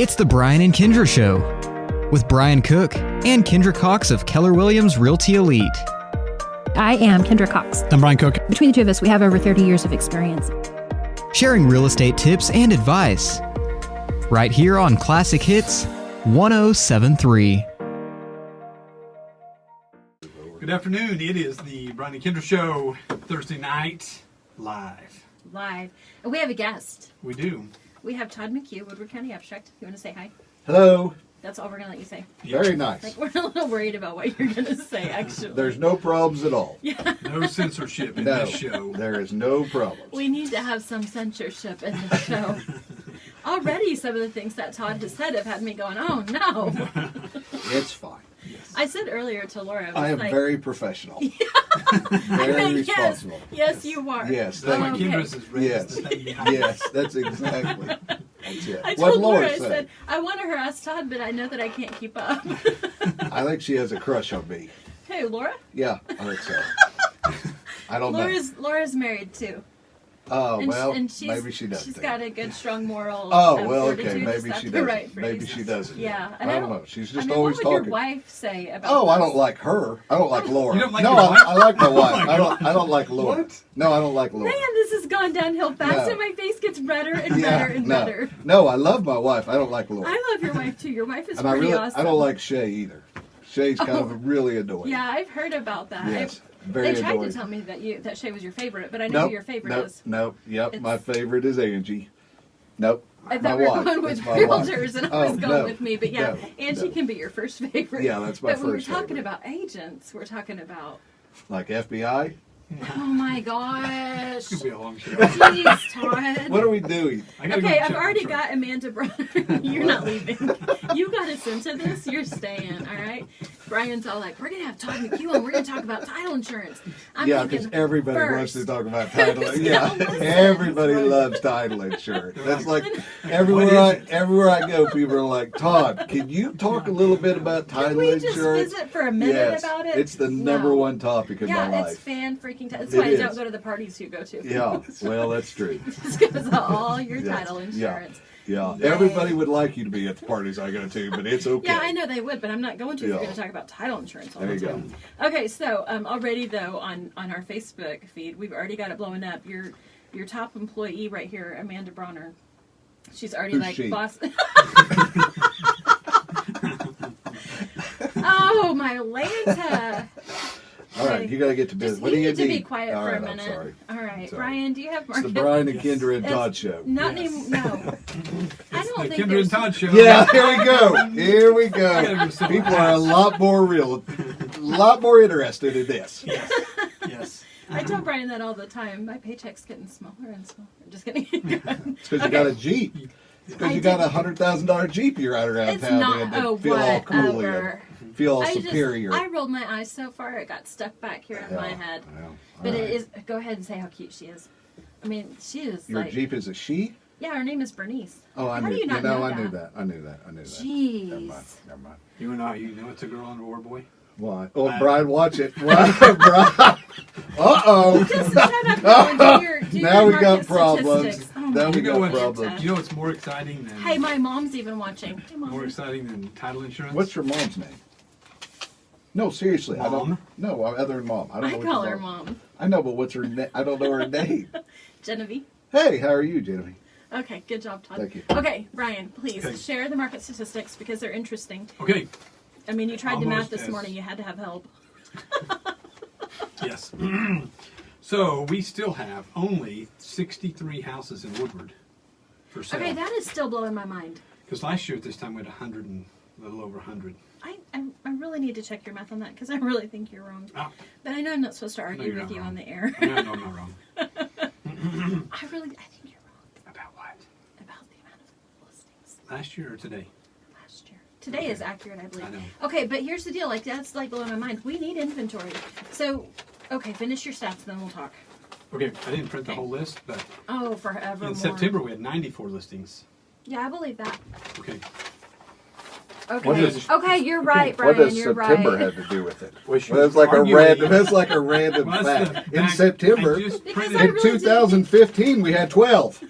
It's the Brian and Kindra Show with Brian Cook and Kindra Cox of Keller Williams Realty Elite. I am Kindra Cox. I'm Brian Cook. Between the two of us, we have over 30 years of experience. Sharing real estate tips and advice. Right here on Classic Hits 1073. Good afternoon. It is the Brian and Kindra Show, Thursday night, live. Live. And we have a guest. We do. We have Todd McCue, Woodward County Abstract. You want to say hi? Hello. That's all we're going to let you say. Very nice. Like, we're a little worried about what you're going to say, actually. There's no problems at all. Yeah. No censorship in No, this show. there is no problems. We need to have some censorship in the show. Already, some of the things that Todd has said have had me going, oh, no. It's fine. Yes. I said earlier to Laura, I am like, very professional. I Very mean, responsible. Yes, you are. Yes, That's why thank you. Kindra's is raised Yes. the thing behind Yes, that's exactly. That's it. I What told Laura, Laura I said. said, I want to harass Todd, but I know that I can't keep up. I think she has a crush on me. Hey, Laura? Yeah, I think so. I don't know. Laura's married too. Oh, And well, she's, maybe she does. She's think. got a good, strong moral. Oh, well, fortitude. okay. Is Maybe that she the doesn't. right Maybe phrase? she doesn't. Yeah, I and don't know. She's just I mean, always what would talking. your wife say about Oh, I this? don't like her. I don't like Laura. You don't like no, your wife? I like my wife. my I don't like Laura. What? No, I don't like Laura. Man, this has gone downhill fast, No. and my face gets redder and redder and no. redder. No, I love my wife. I don't like Laura. I love your wife too. Your wife is and pretty I awesome. don't like Shay either. Shay's kind of really annoying. Yeah, I've heard about that. Yes, very They tried annoying. to tell me that Shay was your favorite, but I know who your favorite is. Nope. Yep, It's- my favorite is Angie. Nope. I my thought we were wife. going with It's my wife. realtors, and I Oh, was going no, with me. But yeah, no, Angie no. can be your first favorite. Yeah, that's my but when we're first talking favorite. about agents, we're talking about. Like FBI? Oh my gosh! It's going to be a long show. Jeez, Todd. What are we doing? I gotta Okay, go I've check already my got Amanda Bronner. You're not leaving. You got us into this. You're staying, all right? Brian's all like, we're going to have Todd McCue on. We're going to talk about title insurance. I'm Yeah, thinking, because everybody wants first. to talk about title. Who's Yeah, gonna listen? everybody loves title insurance. That's like everywhere I go, people are like, Todd, can you talk a little bit about Can title we just insurance? visit for a minute Yes, about it? it's the number No. one topic in Yeah, my it's life. fan-freaking. That's It why I is. don't go to the parties you go to. Yeah, well, that's true. Just because of all your Yes. title insurance. Yeah, Yay. everybody would like you to be at the parties I go to, but it's okay. Yeah, I know they would, but I'm not going to if Yeah. you're going to talk about title insurance all There the you time. Okay, so already though on our Facebook feed, we've already got it blowing up. Your top employee right here, Amanda Bronner. She's already Who's like she? boss. Oh my Lanta! All right, you got to get to business. Just What do you you need to be need? quiet All for right, a I'm minute. sorry. All right, Sorry. Brian, do you have It's the market? Brian and Kindra and It's Todd show. Not Yes. even no. I don't The think Kindra there's. and Todd show. Yeah, here we go. Here we I gotta go. go sit on People the are a house. lot more interested in this. Yes. I tell Brian that all the time. My paycheck's getting smaller and smaller. I'm just kidding. It's because you got a Jeep. It's because I you got did. a $100,000 Jeep you ride around It's town not. in Oh, to feel all cool whatever. and feel all superior. I rolled my eyes so far it got stuck back here in my head. Well, But all it right. is. Go ahead and say how cute she is. I mean, she is Your like. Jeep is a she? Yeah, her name is Bernice. Oh, I How knew. do you not know I that? knew that. I knew that. Never Jeez. mind. Never mind. You know it's a girl and a war boy? Why? Oh, Brian, watch it. Brian. Uh-oh. Just shut up now and do Now your we got market problems. statistics. Oh Now my we got God. problems. You know what's more exciting than Hey, my mom's even watching. Hey, Mom. more exciting than title insurance? What's your mom's name? No, seriously. I Mom? don't. No, other than mom. I don't I know what call your her Mom. I know, but what's her name? I don't know her name. Genevieve. Hey, how are you, Genevieve? Okay, good job, Todd. Thank you. Okay, Brian, please Okay. share the market statistics because they're interesting. Okay. I mean, you tried to Almost math this as- morning. You had to have help. Yes. So we still have only 63 houses in Woodward for sale. Okay, that is still blowing my mind. Because last year at this time we had 100 and a little over 100. I really need to check your math on that because I really think you're wrong. Ah, But I know I'm not supposed to argue you're with not you wrong. on the air. no, I'm not wrong. I think you're wrong About what? about the amount of listings Last year or today? last year. Today is accurate, I believe. I know. Okay, but here's the deal. Like, that's like blowing my mind. We need inventory. So, okay, finish your stats, then we'll talk. Okay, I didn't print the whole list, but Oh, forever. in September we had 94 listings. Yeah, I believe that. Okay. Okay. What does- Okay, you're right, Brian. What does you're September right. have to do with it? Well, she Well, was that's like a arguing. random. That's like a random Well, that's fact. the In fact. September, I just Because printed- I in really didn't 2015, we had 12.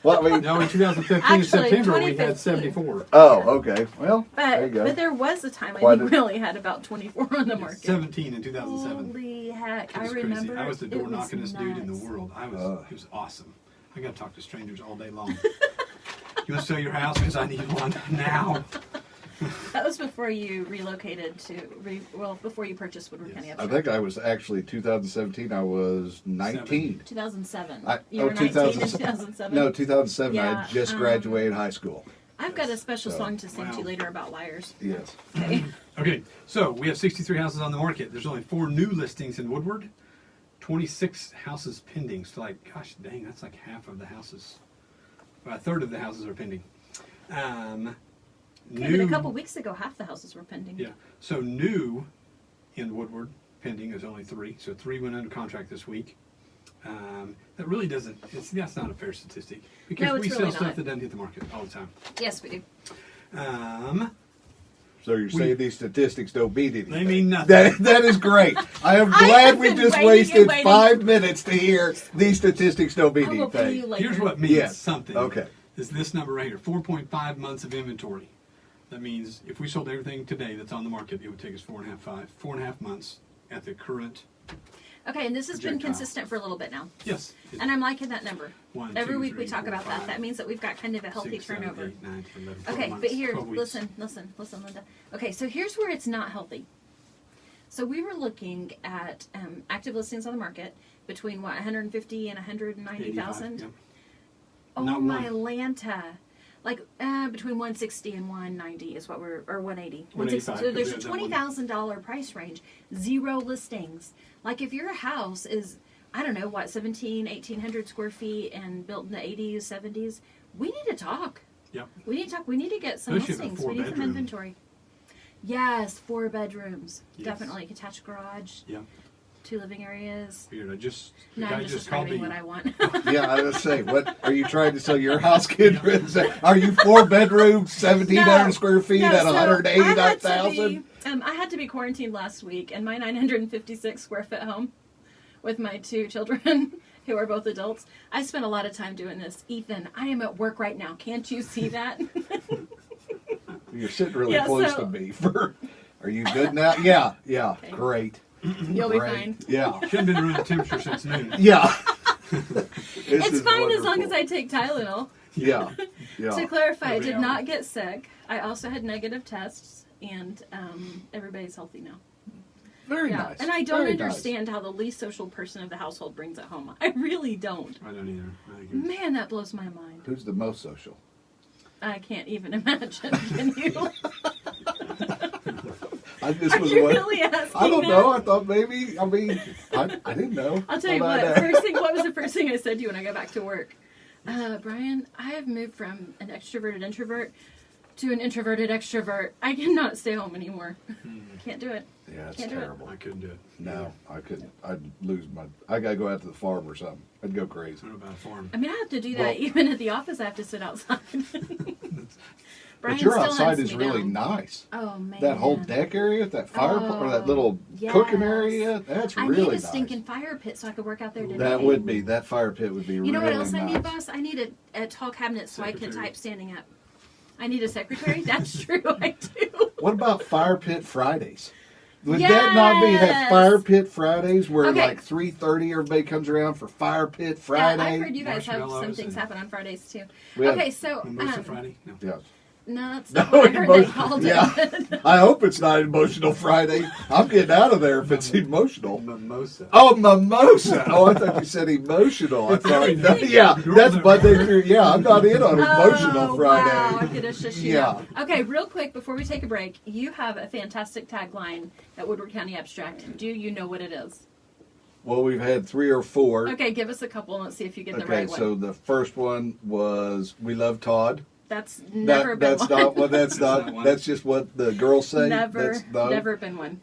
Well, I mean, No, in 2015 Actually, September we 2015. had 74. oh, okay. Well, there you But go. but there was a time Why I think did- we only had about 24 on the market. 17 in 2007. Holy heck! It I was remember. crazy. I was the it door was knockingest dude in the nuts. world. It was awesome. I got to talk to strangers all day long. You want to sell your house because I need one now? That was before you relocated to, before you purchased Woodward Yes. County I Abstract. think I was actually 2017. I was 19. 2007. I- You were 19 in 2007? No, 2007. Yeah, I just graduated high school. I've got a special So- song to sing to you Wow. later about liars. Yes. Okay. Okay, so we have 63 houses on the market. There's only 4 new listings in Woodward, 26 houses pending. So, like, gosh dang, that's like half of the houses. Well, a third of the houses are pending. Okay, but a couple weeks ago, half the houses were pending. Yeah. So new in Woodward pending is only 3. So 3 went under contract this week. That really doesn't. That's not a fair statistic because No, it's we really sell stuff not. that doesn't hit the market all the time. Yes, we do. So you're saying these statistics don't mean anything? They mean nothing. That is great. I am I glad have we been just waiting wasted and waiting. 5 minutes to hear these statistics don't mean I will pay you anything. later. Here's what means Yes. something. Okay. Is this number right here? 4.5 months of inventory. That means if we sold everything today that's on the market, it would take us 4.5 months at the current. Okay, and this has been Projectile. consistent for a little bit now. Yes. And I'm liking that number. 1, Every 2, week we 3, talk 4, about that. 5, That means that we've got kind of a healthy 6, 7, turnover. 8, 9, 10, 11, 12 Okay, months, but here, 12 weeks. listen, Linda. Okay, so here's where it's not healthy. So we were looking at active listings on the market between 150 and 190,000. 85, yep. Oh Not my one. Lanta. Like between 160 and 190 is what we're, or 180. 185, So there's a because we had that $20,000 price range. 0 listings. Like if your house is, I don't know, what, 1,800 square feet and built in the 80s, 70s, we need to talk. Yep. We need to talk. We need to get some Especially if a listings. We need some 4-bedroom. inventory. Yes, 4 bedrooms. Yes. Definitely. Attached garage, Yep. 2 living areas. Weird. The No, guy I'm just called me. describing what I want. Yeah, I was saying, what are you trying to sell your house, Kindra? Are you 4 bedrooms, 1,700 No, square feet no, at so 189,000? I had to be quarantined last week in my 956 square foot home with my 2 children who are both adults. I spent a lot of time doing this. Ethan, I am at work right now. Can't you see that? You're sitting really Yeah, close so- to me. Are you good now? Yeah, Okay. great. You'll be Great. fine. Yeah, Shouldn't been running temperature since noon. yeah. It's fine as long as I take Tylenol. Yeah, yeah. To clarify, I Every did hour. not get sick. I also had negative tests, and everybody's healthy now. Very Yeah, nice. and I don't Very nice. understand how the least social person of the household brings it home. I really don't. I don't either. I think it's- Man, that blows my mind. Who's the most social? I can't even imagine. Can you? This Are was you what- really asking I don't that? know. I thought maybe. I mean, I didn't know. I'll tell you Hold on what. there. What was the first thing I said to you when I got back to work? Brian, I have moved from an extroverted introvert to an introverted extrovert. I cannot stay home anymore. Can't do it. Yeah, it's Can't do it. terrible. I couldn't do it. No, I couldn't. I'd lose my. I gotta go out to the farm or something. I'd go crazy. I don't know about a farm. I mean, I have to do that Well- even at the office. I have to sit outside. Brian But your still outside hunts is me really down. nice. Oh man, That whole deck area, that fire or that little cooking yes. area, that's I really need a nice. stinking fire pit so I could work out there today. That fire pit would be really You know what nice. else I need, boss? I need a tall cabinet so I can Secretary. type standing up. I need a secretary. That's true. I do. What about Fire Pit Fridays? Would that not be have Yes. Fire Pit Fridays where Okay. like 3:30 everybody comes around for Fire Pit Friday? I've heard you guys have some Marshmallows things and- happen on Fridays too. We have- Okay, so Mimosa Friday? No. Yes. no, that's No, not what I heard they emotion- called yeah. it. I hope it's not Emotional Friday. I'm getting out of there if it's emotional. Mimosa. Oh, mimosa. Oh, I thought you said emotional. I thought, no, yeah, that's Monday through. Yeah, I'm not in on Emotional Oh, Friday. wow, I could have shushed you Yeah. down. Okay, real quick before we take a break, you have a fantastic tagline at Woodward County Abstract. Do you know what it is? Well, we've had 3 or 4. Okay, give us a couple and let's see if you get the Okay, right one. so the first one was "We love Todd." That's never been That's one. not. Well, that's That's not. not one. That's just what the girls say. Never, That's no. never been one.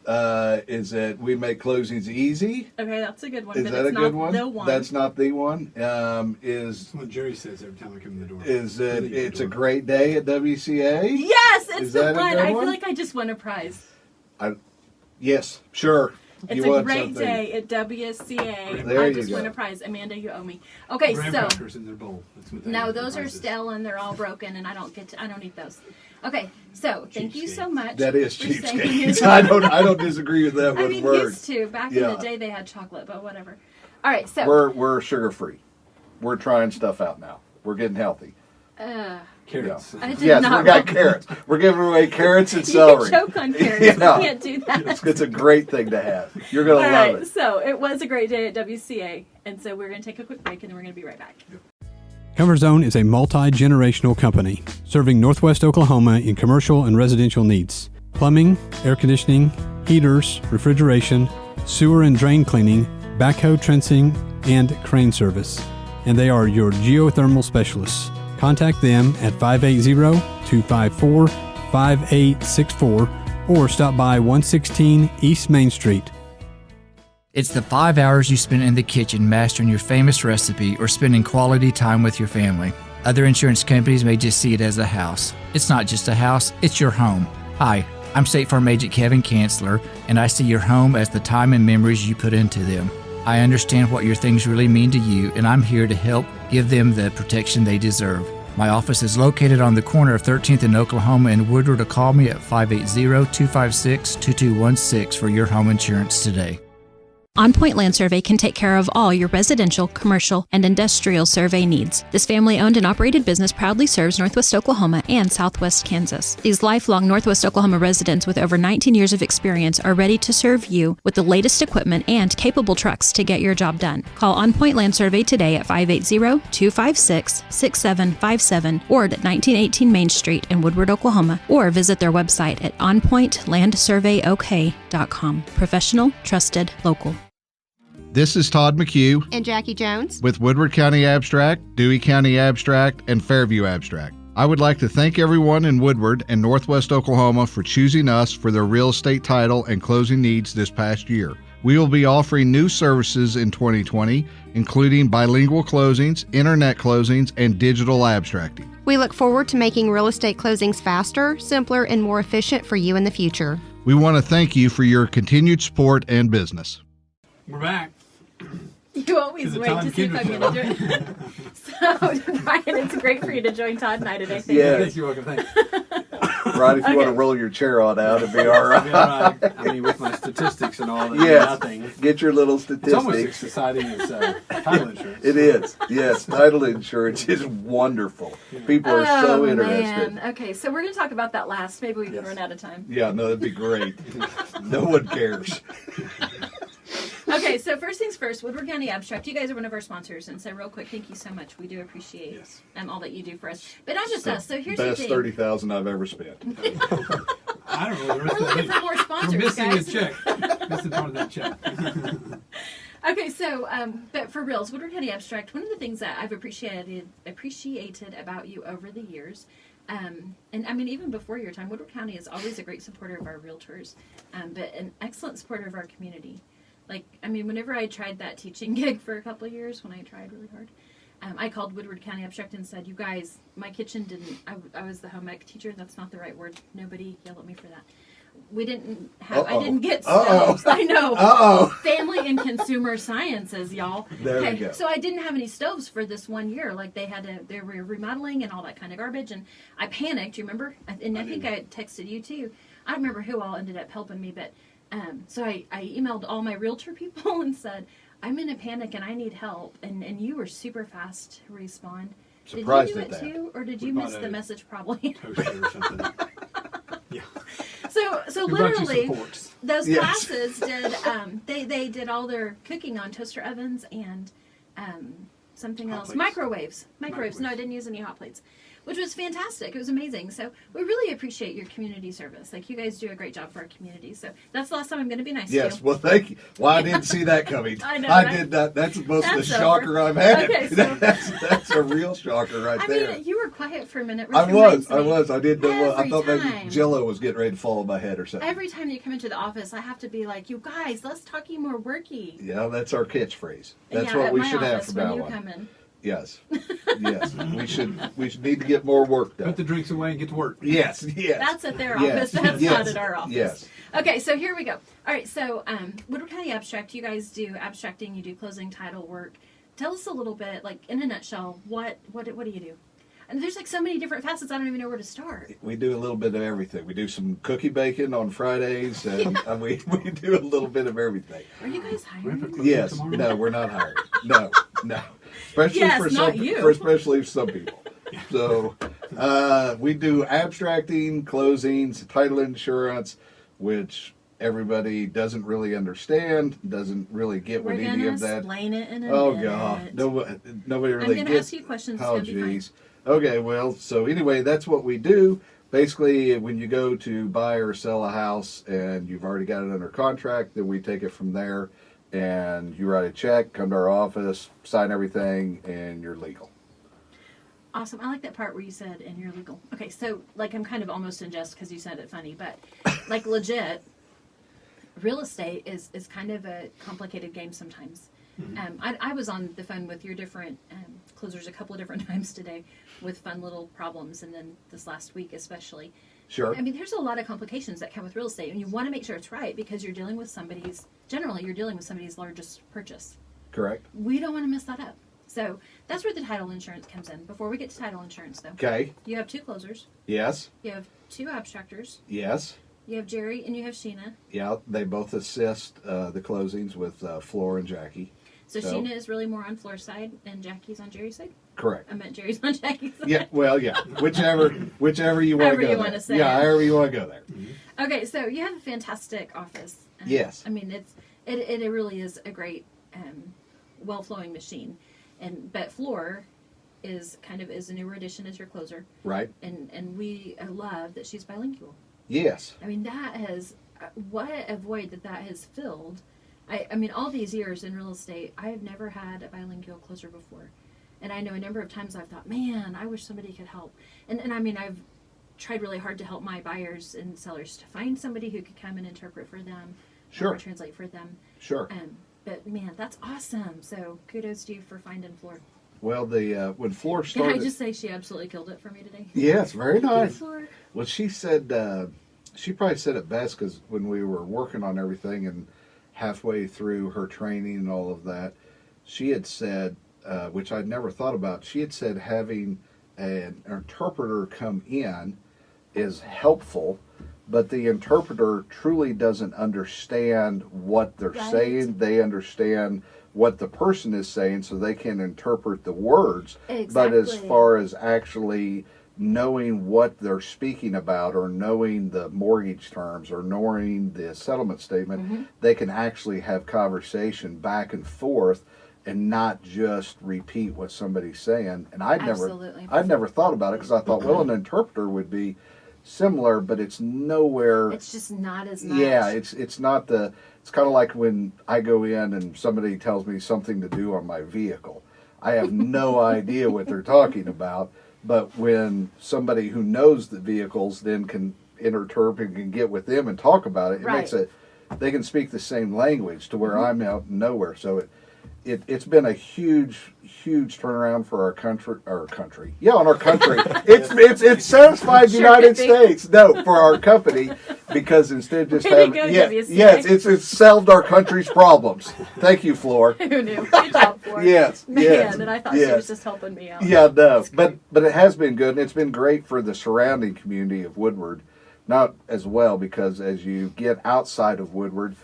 Is that we make closings easy? Okay, that's a good one. Is but that it's a good not one? the one. That's not the one. Is That's what Jerry says every time I come in the door. is that Leave the it's a door. great day at WCA? Yes, it's Is the that a one. good I one? feel like I just won a prize. Yes, sure. It's You a won great something. day at WCA. There I you just go. won a prize. Amanda, you owe me. Okay, Graham so crackers in their bowl. That's what they no, are, those the are prizes. stale and they're all broken, and I don't eat those. Okay, so thank you so Cheapskates. much. That is for saying cheapskates. it. I don't disagree with that I one mean, word. used to back in Yeah. the day they had chocolate, but whatever. All right, so We're sugar free. We're trying stuff out now. We're getting healthy. Carrots. I did Yes, not we got know. carrots. We're giving away carrots and You celery. can choke on carrots. Yeah. You can't do that. It's a great thing to have. You're gonna All love right, it. so it was a great day at WCA, and so we're going to take a quick break, and then we're going to be right back. Comfort Zone is a multi-generational company serving Northwest Oklahoma in commercial and residential needs. Plumbing, air conditioning, heaters, refrigeration, sewer and drain cleaning, backhoe trencing, and crane service. And they are your geothermal specialists. Contact them at 580-254-5864 or stop by 116 East Main Street. It's the 5 hours you spend in the kitchen mastering your famous recipe or spending quality time with your family. Other insurance companies may just see it as a house. It's not just a house, it's your home. Hi, I'm State Farm Agent Kevin Kanzler, and I see your home as the time and memories you put into them. I understand what your things really mean to you, and I'm here to help give them the protection they deserve. My office is located on the corner of 13th and Oklahoma and Woodward, or call me at 580-256-2216 for your home insurance today. On Point Land Survey can take care of all your residential, commercial, and industrial survey needs. This family-owned and operated business proudly serves Northwest Oklahoma and Southwest Kansas. These lifelong Northwest Oklahoma residents with over 19 years of experience are ready to serve you with the latest equipment and capable trucks to get your job done. Call On Point Land Survey today at 580-256-6757 or at 1918 Main Street in Woodward, Oklahoma, or visit their website at onpointlandsurveyok.com. Professional, trusted, local. This is Todd McCue And Jackie Jones. with Woodward County Abstract, Dewey County Abstract, and Fairview Abstract. I would like to thank everyone in Woodward and Northwest Oklahoma for choosing us for their real estate title and closing needs this past year. We will be offering new services in 2020, including bilingual closings, internet closings, and digital abstracting. We look forward to making real estate closings faster, simpler, and more efficient for you in the future. We want to thank you for your continued support and business. We're back. You always the wait Todd to see if I'm McCue going to do it. So, Brian, it's great for you to join Todd and I today. Thank Yeah. you. Thank you, welcome. Thanks. Right, if you want to Okay. roll your chair on out, it'd be all I'll be all right. right. I mean, with my statistics and all that, Yes. nothing. Get your little It's almost as statistics. exciting as title insurance. It is. Yes, title insurance is wonderful. People are so interested. Man. Okay, so we're going to talk about that last. Maybe we can Yes. run out of time. Yeah, no, that'd be great. No one cares. Okay, so first things first, Woodward County Abstract. You guys are one of our sponsors, and so real quick, thank you so much. We do appreciate Yes. all that you do for us. But not just us. So here's the Best thing. $30,000 I've ever spent. I don't know the rest We're of the looking week. for more We're sponsors, missing guys. a check. Missing part of that check. Okay, so but for reals, Woodward County Abstract. One of the things that I've appreciated about you over the years, and I mean even before your time, Woodward County is always a great supporter of our realtors, but an excellent supporter of our community. Like, I mean, whenever I tried that teaching gig for a couple of years, when I tried really hard, I called Woodward County Abstract and said, "You guys, my kitchen didn't. I was the home ec teacher. That's not the right word. Nobody yell at me for that. We didn't have. I didn't get stoves. I know. Family and consumer sciences, y'all. There we Okay, go. so I didn't have any stoves for this 1 year. Like they were remodeling and all that kind of garbage. And I panicked. You remember? And I think I texted you too. I don't remember who all ended up helping me, but so I emailed all my realtor people and said, I'm in a panic and I need help. And you were super fast to respond. Surprised did you at do it that. too, or did We you miss bought the a message probably? Toaster or something. Yeah. So We brought you some literally, forks. those Yes. classes did. They did all their cooking on toaster ovens and something Hot else. plates. Microwaves. No, I Microwaves. didn't use any hot plates, which was fantastic. It was amazing. So we really appreciate your community service. Like, you guys do a great job for our community. So that's the last time I'm going to be nice Yes, to you. well, thank you. Well, I didn't see that coming. I know, right? did not. That's most of the That's shocker over. I've had. Okay, so- that's a real shocker right I there. mean, you were quiet for a minute. I Which was. reminds me, I didn't know what. I every thought maybe time. Jello was getting ready to fall on my head or something. Every time you come into the office, I have to be like, you guys, let's talky more worky. Yeah, that's our catchphrase. That's yeah, what at we my should have office from when now you on. come in. Yes. Yes. We should need to get more work done. Put the drinks away and get to work. Yes. Yes. That's at their Yes. office. That's Yes. not at our office. Yes. Okay, so here we go. All right, so Woodward County Abstract, you guys do abstracting, you do closing title work. Tell us a little bit, like in a nutshell, what do you do? And there's like so many different facets, I don't even know where to start. We do a little bit of everything. We do some cookie baking on Fridays, and we do a little bit of everything. Are you guys hiring? Yes. Tomorrow? No, we're not hired. No. Especially Yes, for not some, you. especially for some people. So we do abstracting, closings, title insurance, which everybody doesn't really understand, doesn't really get We're what gonna any of that. explain it in a Oh minute. God, nobody I'm really gonna gets. ask you questions. Oh It's gonna be geez. Okay, well, so anyway, that's what we do. Basically, when you go to buy or sell a house and you've already got it under contract, then we take it from there, and you write a check, come to our office, sign everything, and you're legal. Awesome. I like that part where you said, and you're legal. Okay, so like I'm kind of almost in jest because you said it funny, but like legit, real estate is kind of a complicated game sometimes. I was on the phone with your different closers a couple of different times today with fun little problems, and then this last week especially. Sure. I mean, there's a lot of complications that come with real estate, and you want to make sure it's right because you're dealing with generally you're dealing with somebody's largest purchase. Correct. We don't want to mess that up. So that's where the title insurance comes in. Before we get to title insurance, though, Okay. you have two closers, Yes. you have two abstractors, Yes. you have Jerry, and you have Sheena. Yeah, they both assist the closings with Floor and Jackie. So So- Sheena is really more on Floor's side, and Jackie's on Jerry's side. Correct. I meant Jerry's on Jackie's side. Yeah. Well, yeah. Whichever you want to However go you there. wanna say Yeah. it. However you want to go there. Okay, so you have a fantastic office. Yes. I mean, it really is a great, well-flowing machine, but Floor is a newer addition as your closer, Right. and we love that she's bilingual. Yes. I mean, that has what a void that has filled. I mean, all these years in real estate, I have never had a bilingual closer before. And I know a number of times I've thought, man, I wish somebody could help. And I mean, I've tried really hard to help my buyers and sellers to find somebody who could come and interpret for them, Sure. or translate for them. Sure. But man, that's awesome. So kudos to you for finding Floor. Well, when Floor Can started. I just say she absolutely killed it for me today? Yes, very nice. Floor. Well, she said, she probably said it best because when we were working on everything and halfway through her training and all of that, she had said, which I'd never thought about, she had said having an interpreter come in is helpful, but the interpreter truly doesn't understand what they're Right. saying. They understand what the person is saying, so they can interpret the words. But as Exactly. far as actually knowing what they're speaking about, or knowing the mortgage terms, or knowing the settlement statement, they can actually have conversation back and forth and not just repeat what somebody's saying. And Absolutely. I'd never thought about it because I thought, well, an interpreter would be similar, but it's nowhere. It's just not as much. Yeah, it's not the. It's kind of like when I go in and somebody tells me something to do on my vehicle. I have no idea what they're talking about, but when somebody who knows the vehicles then can interpret and can get with them and talk about it, it makes Right. it. They can speak the same language to where I'm out in nowhere. So it's been a huge turnaround for our country. Yeah, on our country. It's satisfied Sure United could be. States. No, for our company, because instead of just Way to having go, yes, WCA. it's solved our country's problems. Thank you, Floor. Who knew? Good job, Floor. Yes, Man, yes, and I thought she yes. was just helping me out. Yeah, no, That's but great. it has been good, and it's been great for the surrounding community of Woodward. Not as well, because as you get outside of Woodward,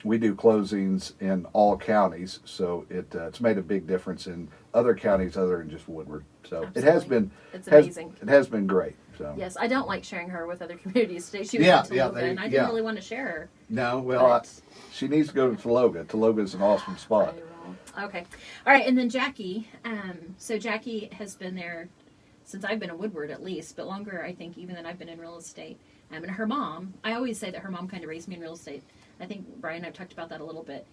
we do closings in all counties, so it's made a big difference in other counties other than just Woodward. So it has Absolutely. been It's amazing. It has been great. So Yes, I don't like sharing her with other communities today. She was Yeah, in Toluca, yeah, and I didn't really want to share her. no, well, But- she needs to go to Toluca. Toluca is an awesome spot. I will. Okay. All right, and then Jackie. So Jackie has been there since I've been in Woodward, at least, but longer, I think, even than I've been in real estate. And her mom, I always say that her mom kind of raised me in real estate. I think Brian and I've talked about that a little bit.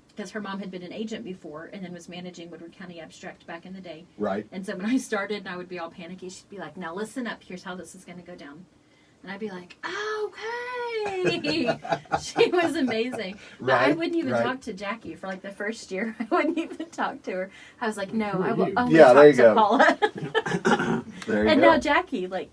Because her mom had been an agent before and then was managing Woodward County Abstract back in the day. Right. And so when I started and I would be all panicky, she'd be like, now listen up, here's how this is going to go down. And I'd be like, okay. She was amazing. But I Right, wouldn't even right. talk to Jackie for like the first year. I wouldn't even talk to her. I was like, no, Who are I will you? only Yeah, there talk you to go. Paula. There you And go. now Jackie, like,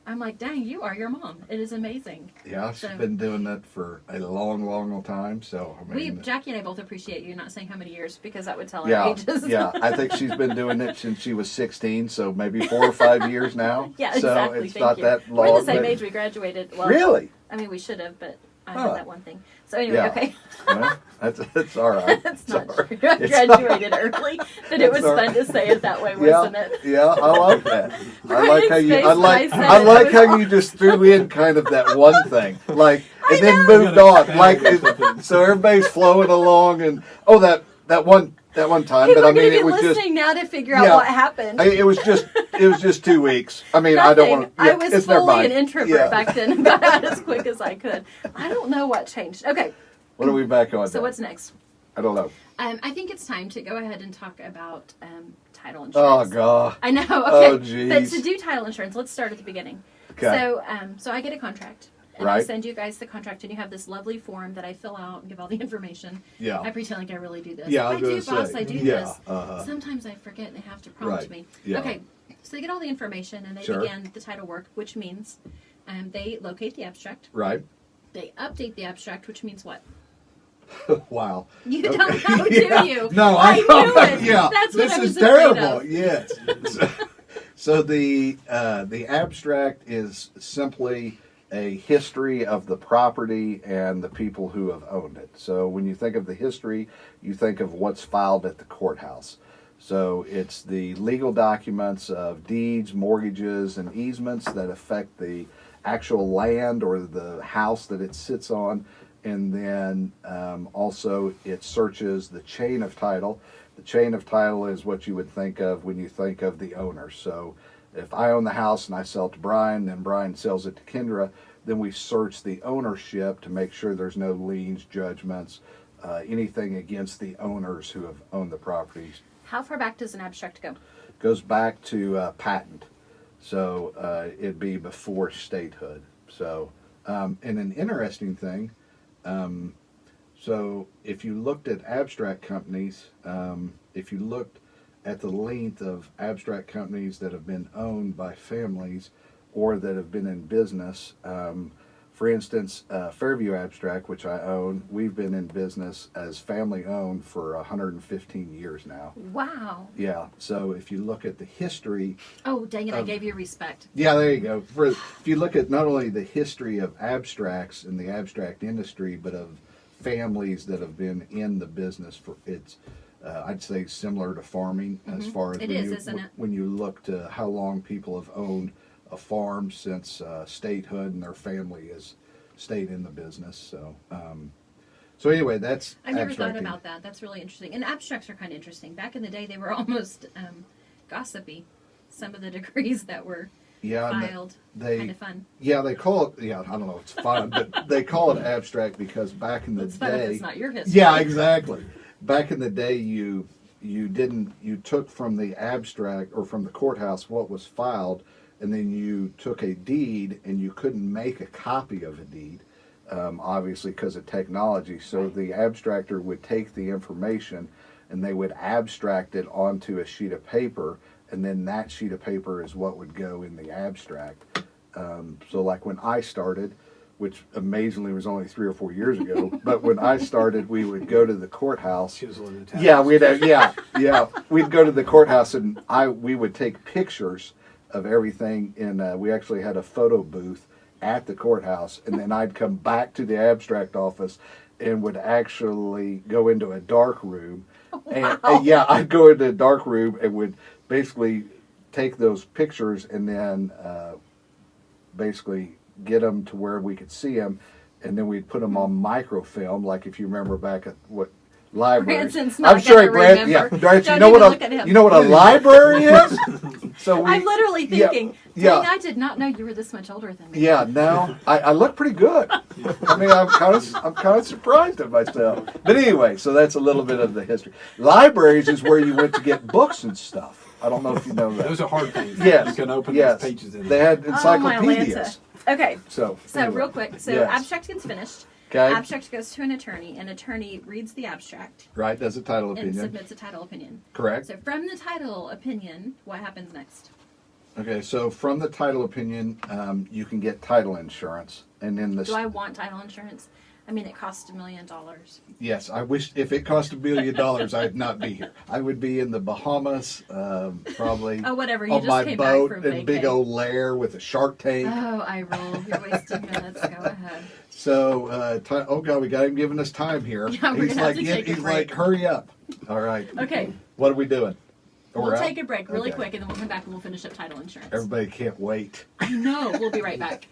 I'm like, dang, you are your mom. It is amazing. Yeah, she's So- been doing that for a long, long time. So I mean, Jackie and I both appreciate you not saying how many years because that would tell our yeah, ages. yeah. I think she's been doing it since she was 16, so maybe 4 or 5 years now. Yeah, so exactly. it's Thank not you. that long. We're the same but- age. We graduated. Well, Really? I mean, we should have, but I Huh. had that one thing. So anyway, Yeah. okay. Well, that's all right. That's not Sorry. true. I It's graduated early, but it was It's all fun to say it that way, Yeah, wasn't it? yeah, I like that. I like how Brian's you. face I when like. I said I it like was how you just threw in kind of that one thing, like, and then know. moved You gotta on, like, expand or something. so everybody's flowing along, and that one time. People But I are going mean, to be it was just. listening now to figure out Yeah. what happened. It was just 2 weeks. I mean, I don't Nothing. want to. I was never fully mind. an introvert Yeah. back then and got out as quick as I could. I don't know what changed. Okay, What are we back on? so now? what's next? I don't know. I think it's time to go ahead and talk about title Oh insurance. God. I know. Okay, Oh, but jeez. to do title insurance, let's start at the beginning. Okay. So I get a contract, and I Right. send you guys the contract, and you have this lovely form that I fill out and give all the information. Yeah. I pretend like I really do this. Yeah, I I was do, gonna boss. say. I do Yeah, this. uh-huh. Sometimes I forget, and they have to prompt Right. me. Yeah. Okay, so they get all the information, and they Sure. begin the title work, which means they locate the abstract. Right. They update the abstract, which means what? Wow. You Okay. don't know, do Yeah. you? No, I knew it. Yeah, That's what this I was is afraid terrible. of. Yes. So the abstract is simply a history of the property and the people who have owned it. So when you think of the history, you think of what's filed at the courthouse. So it's the legal documents of deeds, mortgages, and easements that affect the actual land or the house that it sits on. And then also it searches the chain of title. The chain of title is what you would think of when you think of the owner. So if I own the house and I sell it to Brian, then Brian sells it to Kindra, then we search the ownership to make sure there's no liens, judgments, anything against the owners who have owned the properties. How far back does an abstract go? Goes back to patent. So it'd be before statehood. So, and an interesting thing, so if you looked at abstract companies, if you looked at the length of abstract companies that have been owned by families or that have been in business, for instance, Fairview Abstract, which I own, we've been in business as family owned for 115 years now. Wow. Yeah, so if you look at the history, Oh, dang it, I gave you respect. yeah, there you go. If you look at not only the history of abstracts in the abstract industry, but of families that have been in the business for it's, I'd say similar to farming as far as It when is, you isn't it? when you look to how long people have owned a farm since statehood and their family has stayed in the business. So, so anyway, that's I never thought abstracting. about that. That's really interesting. And abstracts are kind of interesting. Back in the day, they were almost gossipy. Some of the degrees that were Yeah, and filed, they kind of fun. yeah they call it I don't know, it's fun, but they call it abstract because back in the It's fun if day it's not your history. yeah, exactly. Back in the day, you took from the abstract or from the courthouse what was filed, and then you took a deed, and you couldn't make a copy of a deed, obviously because of technology. So the abstractor would take the information, and they would abstract it onto a sheet of paper, and then that sheet of paper is what would go in the abstract. So like when I started, which amazingly was only 3 or 4 years ago, but when I started, we would go to the courthouse. Chiseling the tabs. Yeah, we'd go to the courthouse, and we would take pictures of everything, and we actually had a photo booth at the courthouse, and then I'd come back to the abstract office and would actually go into a dark room. And yeah, I'd go into a dark room and would basically take those pictures and then basically get them to where we could see them, and then we'd put them on microfilm, like if you remember back at what libraries. Branson's not I'm sure gonna Brand, yeah, remember. Brand, Don't you know even what look at him. you know what a library is? So I'm literally yeah, thinking, yeah. dang, I did not know you were this much older than me. Yeah, no, I look pretty good. I mean, I'm kind of surprised at myself. But anyway, so that's a little bit of the history. Libraries is where you went to get books and stuff. I don't know if you know that. Those are hard things. Yes, You can open yes. those pages in They there. had encyclopedias. Okay. So anyway. Real quick. So Yes. abstract gets finished. Okay. Abstract goes to an attorney. An attorney reads the abstract Right, does a title and opinion. submits a title opinion. Correct. So from the title opinion, what happens next? Okay, so from the title opinion, you can get title insurance, and then Do I want title insurance? I mean, it costs $1 million. Yes, I wish if it cost $1 million, I'd not be here. I would be in the Bahamas, probably. Oh, whatever. You on just my came boat back from in big old lair with a shark tank. Oh, I roll. You're wasting minutes. Go ahead. So, oh God, we got him giving us time here. Yeah, we're he's gonna have like, to take a he's break. like, hurry up. All right. Okay. What are we doing? We'll We're out? take a break really Okay. quick, and then we'll come back and we'll finish up title insurance. Everybody can't wait. I know. We'll be right back.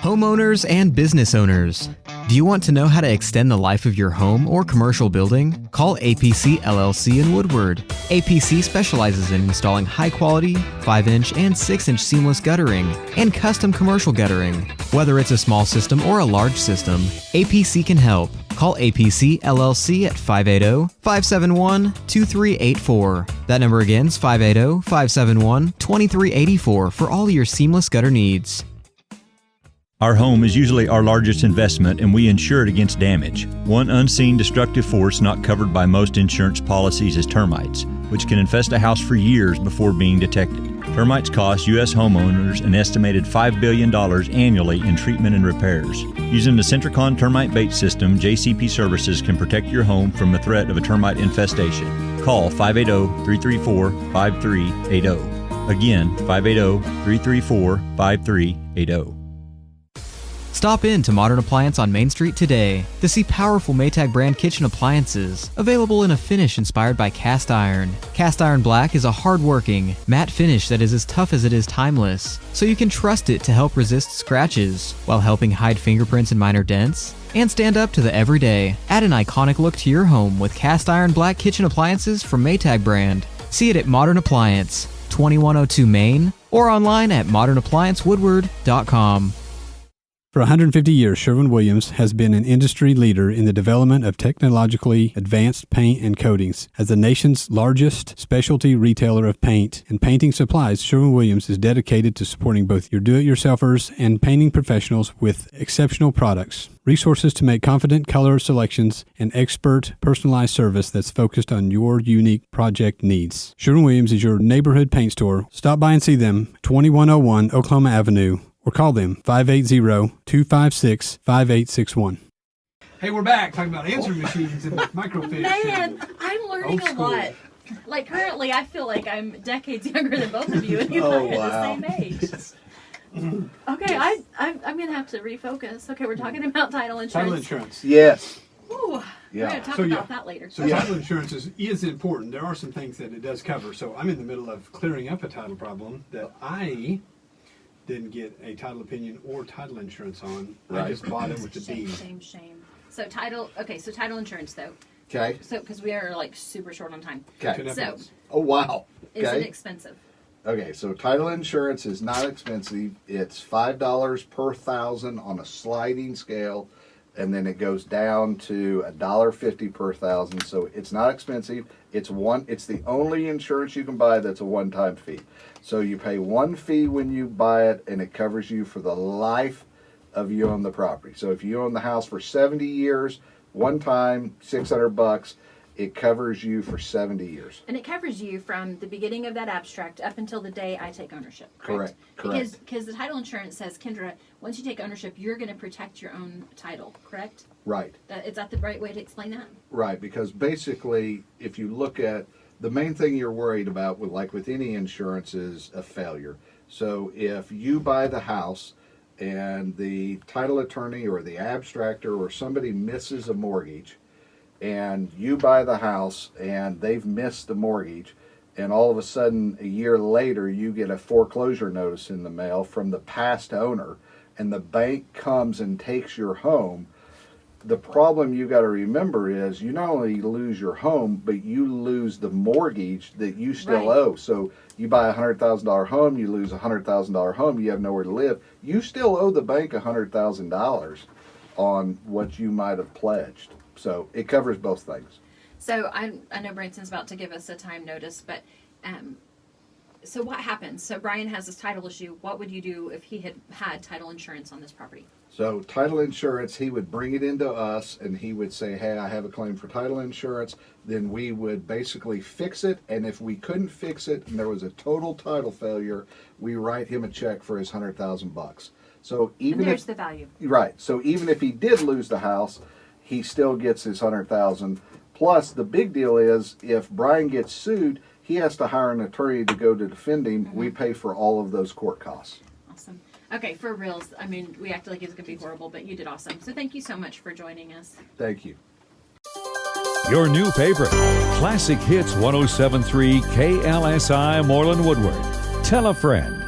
Homeowners and business owners. Do you want to know how to extend the life of your home or commercial building? Call APC LLC in Woodward. APC specializes in installing high-quality 5-inch and 6-inch seamless guttering and custom commercial guttering. Whether it's a small system or a large system, APC can help. Call APC LLC at 580-571-2384. That number again is 580-571-2384 for all your seamless gutter needs. Our home is usually our largest investment, and we insure it against damage. One unseen destructive force not covered by most insurance policies is termites, which can infest a house for years before being detected. Termites cost U.S. homeowners an estimated $5 billion annually in treatment and repairs. Using the Centricon termite bait system, JCP Services can protect your home from the threat of a termite infestation. Call 580-334-5380. Again, 580-334-5380. Stop in to Modern Appliance on Main Street today to see powerful Maytag brand kitchen appliances available in a finish inspired by cast iron. Cast iron black is a hard-working, matte finish that is as tough as it is timeless, so you can trust it to help resist scratches while helping hide fingerprints and minor dents, and stand up to the everyday. Add an iconic look to your home with cast iron black kitchen appliances from Maytag brand. See it at Modern Appliance, 2102 Main, or online at modernappliancewoodward.com. For 150 years, Sherwin-Williams has been an industry leader in the development of technologically advanced paint and coatings. As the nation's largest specialty retailer of paint and painting supplies, Sherwin-Williams is dedicated to supporting both your do-it-yourselfers and painting professionals with exceptional products, resources to make confident color selections, and expert personalized service that's focused on your unique project needs. Sherwin-Williams is your neighborhood paint store. Stop by and see them, 2101 Oklahoma Avenue, or call them 580-256-5861. Hey, we're back talking about answering machines and microfiche. Man, I'm learning Old a school. lot. Like, currently, I feel like I'm decades younger than both of you, and you Oh, and I are wow. the same age. Okay, I'm going to have to refocus. Okay, we're talking about title insurance. Title insurance. Yes. Ooh, Yeah. we're going to talk So, yeah. about that later. So title insurance is important. There are some things that it does cover. So I'm in the middle of clearing up a title problem that I didn't get a title opinion or title insurance on. Right. I just bought it with the Shame, deed. shame, shame. So title insurance, though. Okay. So, because we are, like, super short on time. Okay. So, Oh, wow. is it Okay. expensive? Okay, so title insurance is not expensive. It's $5 per thousand on a sliding scale, and then it goes down to $1.50 per thousand. So it's not expensive. It's the only insurance you can buy that's a one-time fee. So you pay one fee when you buy it, and it covers you for the life of you own the property. So if you own the house for 70 years, one time, $600. It covers you for 70 years. And it covers you from the beginning of that abstract up until the day I take ownership. Correct. Because the title insurance says, Kindra, once you take ownership, you're going to protect your own title. Correct. Right. Is that the right way to explain that? Right, because basically, if you look at the main thing you're worried about, with any insurance, is a failure. So if you buy the house and the title attorney or the abstractor or somebody misses a mortgage, and you buy the house and they've missed the mortgage, and all of a sudden a year later you get a foreclosure notice in the mail from the past owner, and the bank comes and takes your home, the problem you got to remember is you not only lose your home, but you lose the mortgage that you still Right. owe. So you buy a $100,000 home, you lose a $100,000 home, you have nowhere to live. You still owe the bank $100,000 on what you might have pledged. So it covers both things. So I know Branson's about to give us a time notice, but So what happens? So Brian has this title issue. What would you do if he had title insurance on this property? So title insurance, he would bring it into us and he would say, hey, I have a claim for title insurance. Then we would basically fix it. And if we couldn't fix it and there was a total title failure, we write him a check for his $100,000. So even And there's the value. Right. So even if he did lose the house, he still gets his $100,000. Plus the big deal is if Brian gets sued, he has to hire an attorney to go to defend him. Mm-hmm. We pay for all of those court costs. Awesome. Okay, for reals, I mean, we acted like it was going to be horrible, but you did awesome. So thank you so much for joining us. Thank you. Your new favorite, Classic Hits 107.3 KLSI Moreland Woodward. Tell a friend.